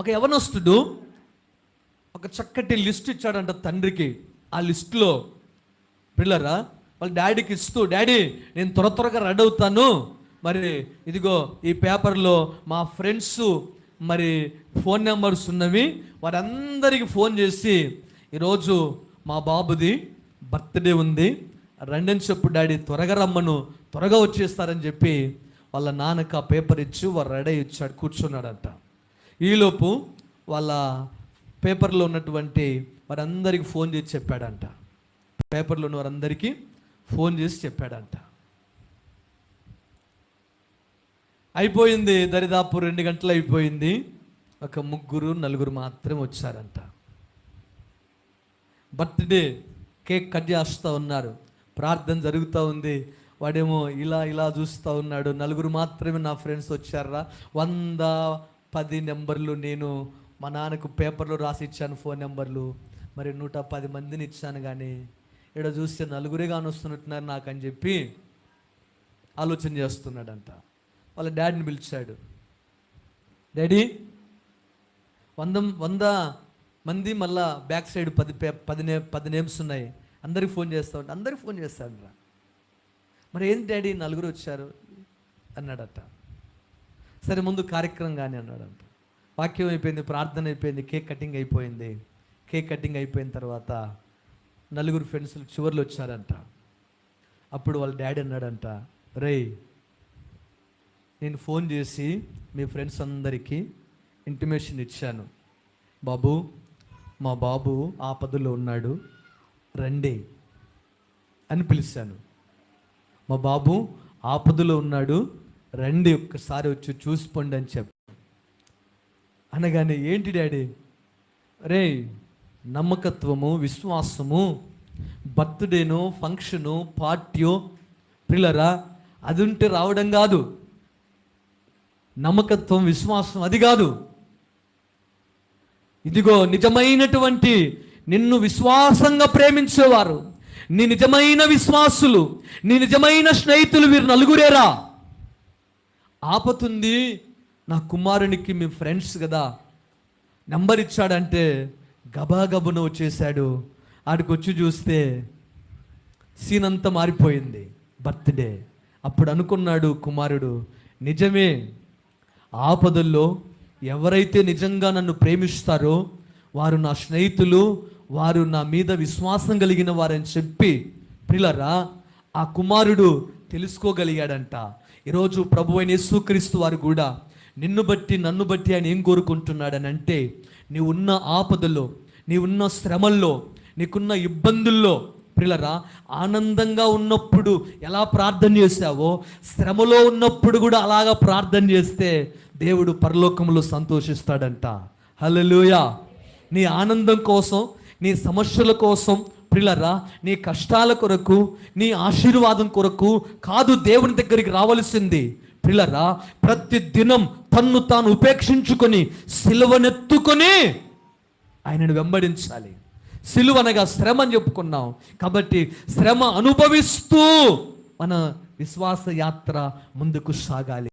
ఒక యవనస్తుడు ఒక చక్కటి లిస్ట్ ఇచ్చాడంట తండ్రికి. ఆ లిస్టులో పిల్లరా వాళ్ళ డాడీకి ఇస్తూ, డాడీ నేను త్వరగా రెడీ అవుతాను, మరి ఇదిగో ఈ పేపర్లో మా ఫ్రెండ్స్ మరి ఫోన్ నెంబర్స్ ఉన్నవి, వారందరికీ ఫోన్ చేసి ఈరోజు మా బాబుది బర్త్డే ఉంది, రండని చెప్పు డాడీ, త్వరగా రమ్మను, త్వరగా వచ్చేస్తారని చెప్పి వాళ్ళ నాన్నకు ఆ పేపర్ ఇచ్చి వారు రెడీ ఇచ్చాడు, కూర్చున్నాడంట. ఈలోపు వాళ్ళ పేపర్లో ఉన్నటువంటి వారందరికీ ఫోన్ చేసి చెప్పాడంట. పేపర్లో ఉన్న వారందరికీ ఫోన్ చేసి చెప్పాడంట. అయిపోయింది, దరిదాపు 2 గంటలు అయిపోయింది. ఒక 3-4 మాత్రమే వచ్చారంట. బర్త్డే కేక్ కట్ చేస్తూ ఉన్నారు, ప్రార్థన జరుగుతూ ఉంది. వాడేమో ఇలా చూస్తూ ఉన్నాడు. 4 మాత్రమే నా ఫ్రెండ్స్ వచ్చారా, 110 నెంబర్లు నేను మా నాన్నకు పేపర్లో రాసి ఇచ్చాను ఫోన్ నెంబర్లు, మరి 110 మందిని ఇచ్చాను, కానీ ఇక్కడ చూస్తే 4 కానీ వస్తున్నట్టున్నారు నాకు అని చెప్పి ఆలోచన చేస్తున్నాడంట. వాళ్ళ డాడీని పిలిచాడు. డాడీ 100 మంది మళ్ళా బ్యాక్ సైడ్ 10 నేమ్స్ ఉన్నాయి, అందరికి ఫోన్ చేస్తా ఉంటా, అందరికి ఫోన్ చేస్తాడు రా. మరి ఏంటి డాడీ 4 వచ్చారు అన్నాడట. సరే ముందు కార్యక్రమం కానీ అన్నాడంట. వాక్యం అయిపోయింది, ప్రార్థన అయిపోయింది, కేక్ కటింగ్ అయిపోయింది. కేక్ కటింగ్ అయిపోయిన తర్వాత 4 ఫ్రెండ్స్ చివర్లు వచ్చారంట. అప్పుడు వాళ్ళ డాడీ అన్నాడంట, రేయ్ నేను ఫోన్ చేసి మీ ఫ్రెండ్స్ అందరికీ ఇంటిమేషన్ ఇచ్చాను, బాబు మా బాబు ఆపదలో ఉన్నాడు రండి అని పిలిచాను. మా బాబు ఆపదలో ఉన్నాడు రండి, ఒక్కసారి వచ్చి చూసిపోండి అని చెప్పు అనగానే, ఏంటి డాడీ? రే నమ్మకత్వము, విశ్వాసము, బర్త్డేనో ఫంక్షను పార్టీయో పిల్లరా అది ఉంటే రావడం కాదు. నమ్మకత్వం, విశ్వాసం అది కాదు. ఇదిగో నిజమైనటువంటి నిన్ను విశ్వాసంగా ప్రేమించేవారు, నీ నిజమైన విశ్వాసులు, నీ నిజమైన స్నేహితులు వీరు 4రేరా. ఆపతుంది నా కుమారునికి మీ ఫ్రెండ్స్ కదా, నెంబర్ ఇచ్చాడంటే గబాగబున వచ్చేసాడు. ఆడికి వచ్చి చూస్తే సీన్ అంతా మారిపోయింది, బర్త్డే. అప్పుడు అనుకున్నాడు కుమారుడు, నిజమే, ఆపదల్లో ఎవరైతే నిజంగా నన్ను ప్రేమిస్తారో వారు నా స్నేహితులు, వారు నా మీద విశ్వాసం కలిగిన వారని చెప్పి ప్రియులారా ఆ కుమారుడు తెలుసుకోగలిగాడంట. ఈరోజు ప్రభువైన యేసుక్రీస్తు వారు కూడా నిన్ను బట్టి నన్ను బట్టి ఆయన ఏం కోరుకుంటున్నాడని అంటే, నీవున్న ఆపదలో, నీవున్న శ్రమల్లో, నీకున్న ఇబ్బందుల్లో ప్రియులారా ఆనందంగా ఉన్నప్పుడు ఎలా ప్రార్థన చేశావో శ్రమలో ఉన్నప్పుడు కూడా అలాగా ప్రార్థన చేస్తే దేవుడు పరలోకంలో సంతోషిస్తాడంట. హల్లెలూయా. నీ ఆనందం కోసం, నీ సమస్యల కోసం ప్రియులారా, నీ కష్టాల కొరకు, నీ ఆశీర్వాదం కొరకు కాదు దేవుని దగ్గరికి రావలసింది. ప్రియులారా ప్రతి దినం తన్ను తాను ఉపేక్షించుకొని సిలువనెత్తుకొని ఆయనను వెంబడించాలి. సిలువ అనగా శ్రమ అని చెప్పుకున్నాం కాబట్టి శ్రమ అనుభవిస్తూ మన విశ్వాస యాత్ర ముందుకు సాగాలి.